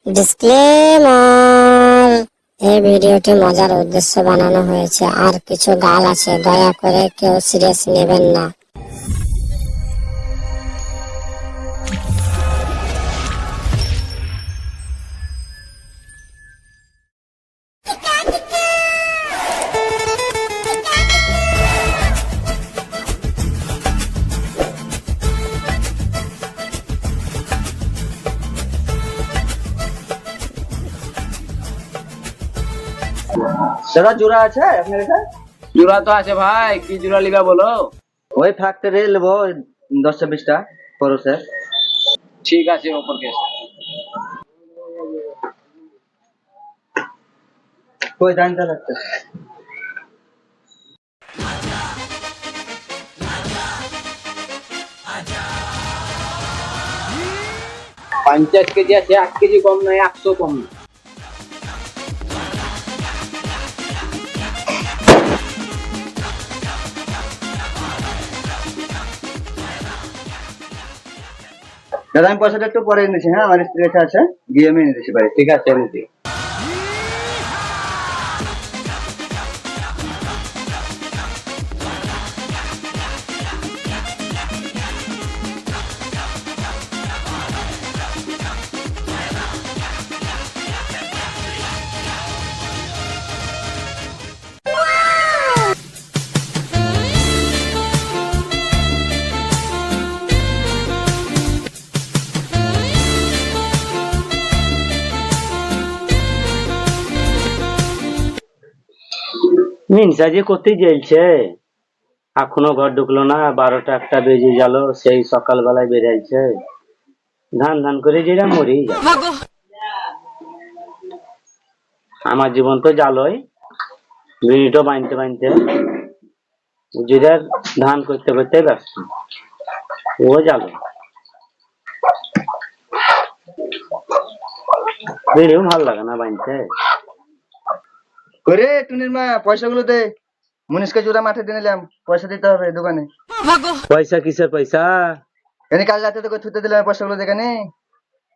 Disclaimer, এই ভিডিওটি মজার উদ্দেশ্যে বানানো হয়েছে, আর কিছু গাল আছে, দয়া করে কেউ সিরিয়াস নেবেন না। দাদা জোড়া আছে আপনার কাছে? জোড়া তো আছে ভাই, কি জোড়া লিবা বলো। ওই ফ্যাক্টরি নেবো 10-20টা খরচে। ঠিক আছে, ওপর কেস। কই জানতে লাগছে? পঞ্চাশ কেজি আছে, 1 কেজি কম নয়, 100 কম নয়। দাদা আমি পয়সাটা একটু পরে নিচ্ছি, হ্যাঁ আমার স্ত্রী কাছে আছে, গিয়ে আমি নিয়ে দিচ্ছি বাড়ি। ঠিক আছে, এমনি। মিনসা যে কোথায় জ্বলছে, এখনো ঘর ঢুকলো না, 12টা 1টা বেজে গেল, সেই সকালবেলায় বেরিয়েছে। ধান ধান করে যেটা মরেই যায়। আমার জীবন তো জালই, বিড়িটো বানতে বানতে যেটা ধান করতে করতে ব্যস্ত, ও জালো। বিড়িও ভালো লাগে না বানতে। করে টুনির মা পয়সাগুলো দে, মুনিশকে জোড়া মাঠে দিয়ে নিলাম, পয়সা দিতে হবে দোকানে। পয়সা কিসের পয়সা? এনে কাল রাতে তোকে থুতে দিলাম পয়সাগুলো দেখানে।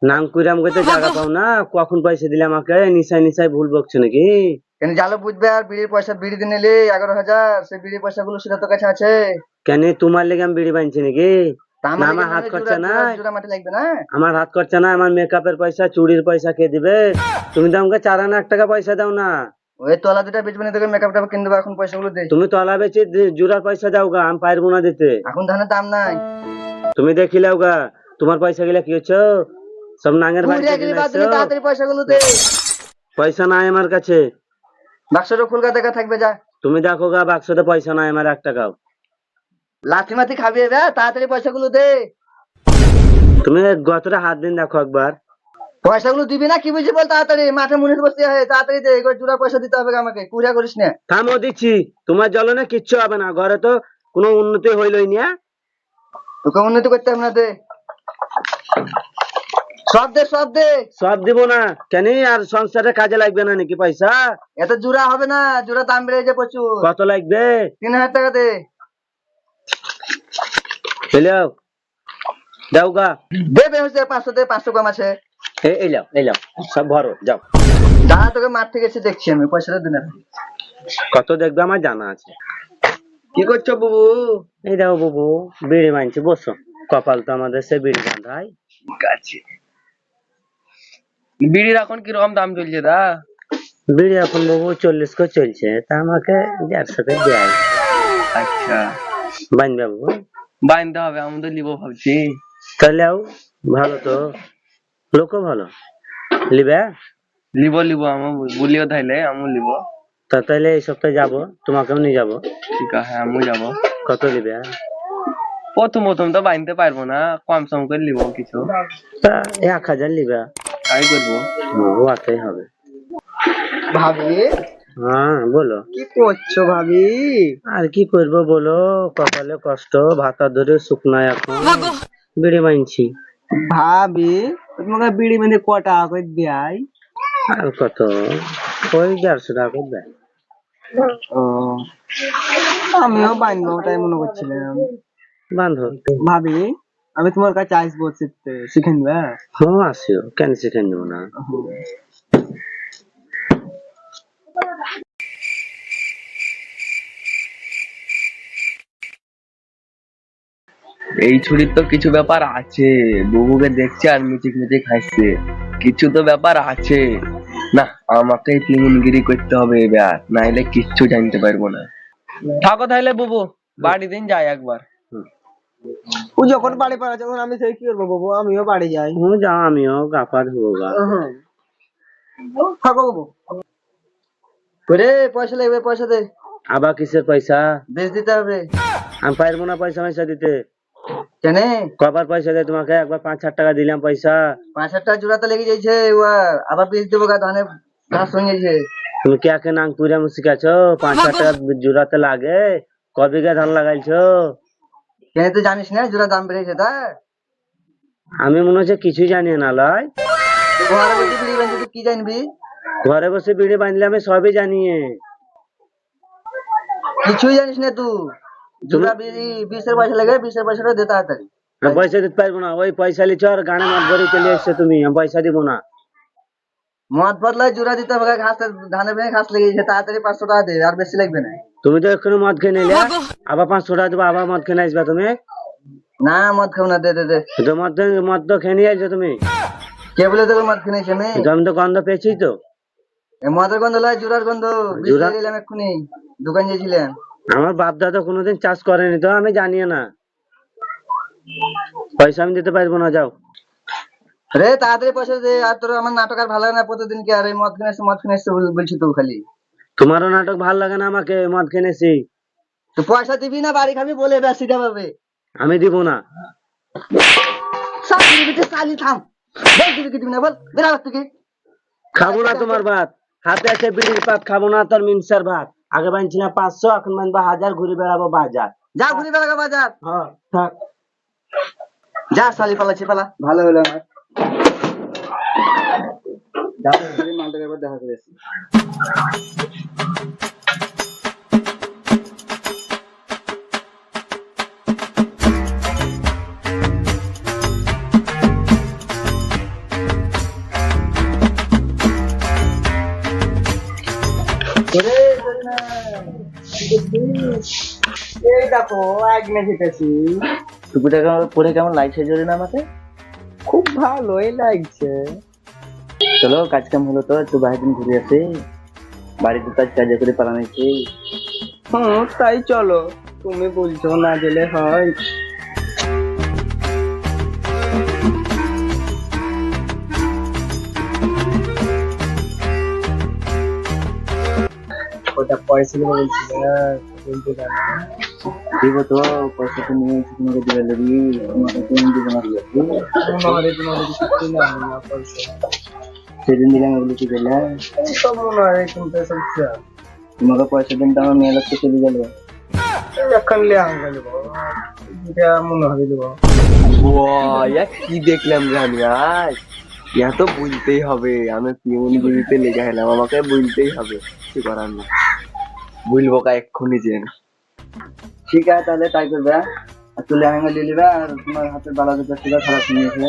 নাম কইরাম করতে জায়গা পাও না, কখন পয়সা দিলে আমাকে? নিশাই নিশাই ভুল বকছো নাকি? এনে জালো বুঝবে, আর বিড়ির পয়সা বিড়ি দিয়ে নিলি 11,000, সেই বিড়ির পয়সাগুলো সেটা তোর কাছে আছে। কেন তোমার লেগে আমি বিড়ি বানছি নাকি? তা না, আমার আমার হাত খরচা না, জোড়া মাঠে লাগবে না। আমার হাত খরচা না, আমার মেকআপের পয়সা, চুড়ির পয়সা কে দিবে? তুমি তো আমাকে 4 আনা 1 টাকা পয়সা দাও না। ওই তলা দুটা বেচবে না, তোকে মেকআপ টেকআপ কিনে দেবো, এখন পয়সাগুলো দে। তুমি তলা বেচে জুড়ার পয়সা দাও গা, আমি পারবো না দিতে। এখন ধানের দাম নাই। তুমি দেখিলাও গা, তোমার পয়সা গিলা কি হচ্ছে? সব নাঙের বাড়িতে ঘুরে গেলি বাদ দিলি, তাড়াতাড়ি পয়সাগুলো দে। পয়সা নাই আমার কাছে। বাক্সটা খুলকা দেখা থাকবে, যা। তুমি দেখো গা, বাক্সতে পয়সা নাই আমার 1 টাকাও। লাথি মাথি খাবি এবার, তাড়াতাড়ি পয়সাগুলো দে। তুমি গতটা হাত দিন দেখো একবার। পয়সাগুলো দিবি না কি বুঝি বল, তাড়াতাড়ি মাঠে মুনিশ বসতে হয়, তাড়াতাড়ি দে, এবার জোড়া পয়সা দিতে হবে আমাকে, কুড়িয়া করিস না। থামো, দিচ্ছি। তোমার জ্বলনে কিচ্ছু হবে না, ঘরে তো কোনো উন্নতি হইলই না। তোকে উন্নতি করতে হবে না, দে সব দে, সব দে। সব দিব না কেন? আর সংসারে কাজে লাগবে না নাকি পয়সা? এত জোড়া হবে না, জোড়া দাম বেড়ে যায় প্রচুর। কত লাগবে? 3,000 টাকা দে। হ্যালো, দাও গা। দে হচ্ছে 500 দে, 500 কম আছে। এই লাও সব ভরো, যাও। দাঁড়া, তোকে মাঠ থেকে এসে দেখছি আমি, পয়সাটা দিন। কত দেখবে আমার জানা আছে। কি করছো বাবু? এই দেখো বাবু, বিড়ি মানছি, বসো। কপাল তো আমাদের সে বিড়ি বান্ধাই। ঠিক আছে। বিড়ির এখন কিরকম দাম চলছে দা? বিড়ি এখন বাবু 40 করে চলছে, তা আমাকে 150 করে দেয়। আচ্ছা, বানবে বাবু? বানতে হবে, আমি তো নিবো ভাবছি। তাহলেও ভালো তো, লোকও ভালো। লিবে? লিবো আমি বলিও, তাইলে আমি লিবো। তা তাইলে এই সপ্তাহে যাবো, তোমাকেও নিয়ে যাবো। ঠিক আছে, আমি যাবো। কত লিবে? প্রথম তো বানতে পারবো না, কম সম করে লিবো কিছু। তা 1000 লিবে। তাই করবো। ওটাই হবে। ভাবি, হ্যাঁ বলো। কি করছো ভাবি? আর কি করবো বলো, কপালে কষ্ট, ভাতা ধরে শুকনায় এখন বিড়ি মানছি। ভাবি, তোমাকে বিড়ি মানে ক টাকা করে দেয়? আর কত, ওই 150 টাকা করে দেয়। ও, আমিও বানবো তাই মনে করছিলাম। বান্ধব ভাবি, আমি তোমার কাছে আসবো শিখতে, শিখে নিবা। হ্যাঁ আসিও, কেন শিখে নেবো না। এই ছুরির তো কিছু ব্যাপার আছে, বুবুকে দেখছে আর মিচিক মিচিক হাসছে, কিছু তো ব্যাপার আছে। না, আমাকে পিমুনগিরি করতে হবে এবার, নাইলে কিচ্ছু জানতে পারবো না। থাকো তাহলে বুবু, বাড়ি দিন যাই একবার। ও যখন বাড়ি পাড়া যখন আমি সেই কি করবো বাবু, আমিও বাড়ি যাই। যাও, আমিও গাপা ধোবো গা। থাকো বাবু। করে পয়সা লাগবে, পয়সা দে। আবার কিসের পয়সা? বেশ দিতে হবে। আমি পারবো না পয়সা পয়সা দিতে। কেন? কবার পয়সা দেয় তোমাকে? একবার 5,000 টাকা দিলাম পয়সা। 5,000 টাকা জোড়াতে লেগে যাইছে, আবার বেশ দেবো গা, ধানে ঘাস হয়ে গেছে। তুমি কে কে নাং পুরা শিখাছো? 5,000 টাকা জোড়াতে লাগে? ক বিঘা ধান লাগাইছো? কেন তুই জানিস না জোড়া দাম বেড়েছে? তা আমি মনে হচ্ছে কিছুই জানি না লয়। ঘরে বসে বিড়ি বাঁধতে তুই কি জানবি? ঘরে বসে বিড়ি বাঁধলে আমি সবই জানি। কিছুই জানিস না তুই। জোড়া বিড়ি 20-এর পয়সা লাগে, 20-এর পয়সাটা দে তাড়াতাড়ি। আমি পয়সা দিতে পারবো না। ওই পয়সা লিছো আর গানে মাঠ ভরে চলে এসছো তুমি, আমি পয়সা দিব না। মদ বদলায় জোড়া দিতে হবে, ঘাস ধানে ভেঙে ঘাস লেগে গেছে, তাড়াতাড়ি 500 টাকা দে, আর বেশি লাগবে না। তুমি তো এক্ষুনি মদ খেয়ে নিলে, আবার 500 টাকা দেবো, আবার মদ খেয়ে আসবা তুমি? না মদ খাও না, দে দে দে। তো মদ তো খেয়ে নিয়ে আসছো তুমি। কে বলে তোকে মদ কিনেছি আমি? আমি তো গন্ধ পেয়েছি তো। এ মদের গন্ধ লয়, জোড়ার গন্ধ। জোড়া? গেলাম এক্ষুনি, দোকান গেছিলাম। আমার বাপ দাদা কোনোদিন চাষ করেনি তো, আমি জানি না। পয়সা আমি দিতে পারবো না, যাও। রে তাড়াতাড়ি পয়সা দে, আর তোর আমার নাটক আর ভালো লাগে না প্রতিদিন, কি আর এই মদ কিনে এসছে বলছি তো খালি। তোমারও নাটক ভাল লাগে না আমাকে, মদ কিনেছি। তো পয়সা দিবি না বাড়ি খাবি বলে এবার সিধা পাবে। আমি দিব না। সালি দিবি, সালি থাম। বল দিবি কি দিবি না, বল বেরাবার থেকে। খাবো না তোমার ভাত, হাতে আছে বিড়ির পাত, খাবো না তোর মিনসার ভাত। আগে বানছিলাম 500, এখন বানবো 1000, ঘুরে বেড়াবো বাজার। যা ঘুরি বেড়াগা বাজার। হ্যাঁ থাক। যা সালি পালাচ্ছি পালা, ভালো হলো আমার। যা মালটাকে একবার দেখা করে আসি। এই দেখো একনে জিতেছি। টুপিটা পরে কেমন লাগছে জোরে না আমাকে? খুব ভালোই লাগছে। চলো কাজ কাম হলো তো, একটু বাইরে দিন ঘুরে আসি, বাড়িতে তো আজ কাজ করে পালানোছি। তাই চলো, তুমি বলছো না গেলে হয়। ওটা পয়সা দেবো বলছিল, বলতে জানো দিব তো, পয়সা তো নিয়ে এসে তোমাকে দিবে দেবি, তোমাকে পেমেন্ট দিব না দিয়েছি। সেদিন দিলাম, এগুলো কি করলে? তোমাকে পয়সা দিন তো আমার মেয়ে লোক তো চলে গেল। কি দেখলাম রে আমি আজ, ইয়া তো বুঝতেই হবে, আমি পিমুনগিরিতে লেগে গেলাম, আমাকে বুঝতেই হবে, কি করার না, বুঝবো কা এক্ষুনি যে। ঠিক আছে তাহলে তাই করবে, আর তুলে আঙা নিয়ে নিবে, আর তোমার হাতের বালা দুটো সুদা খারাপ নিয়ে এসে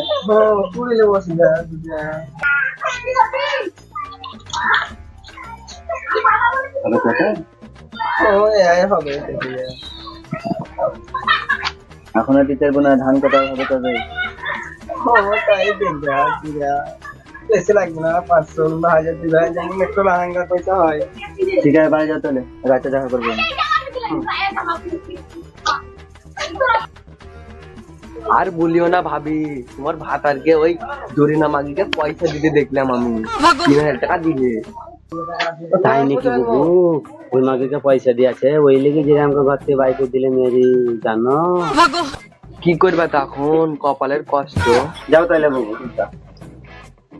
পুড়ে নেবো সুদা। হবে কথা? হবে এখন আর দিতে পারবো না, ধান কাটা হবে তবে। তাই দেখবে, বেশি লাগবে না, 500 বা 1000 দিবে, যেমন একটু লাহাঙ্গা পয়সা হয়। ঠিক আছে বাড়ি যাও তাহলে, রাতে দেখা করবো। আর বলিও না ভাবি, তোমার ভাত আরকে ওই জরিনা মাগিকে পয়সা দিতে দেখলাম আমি, 3000 টাকা দিলে। তাই নাকি বাবু? ওই মাকে পয়সা দিয়েছে, ওই লেগে যে আমাকে ঘর থেকে বাইক দিলে মেরি, জানো? কি করবা তখন, কপালের কষ্ট। যাও তাহলে বাবু।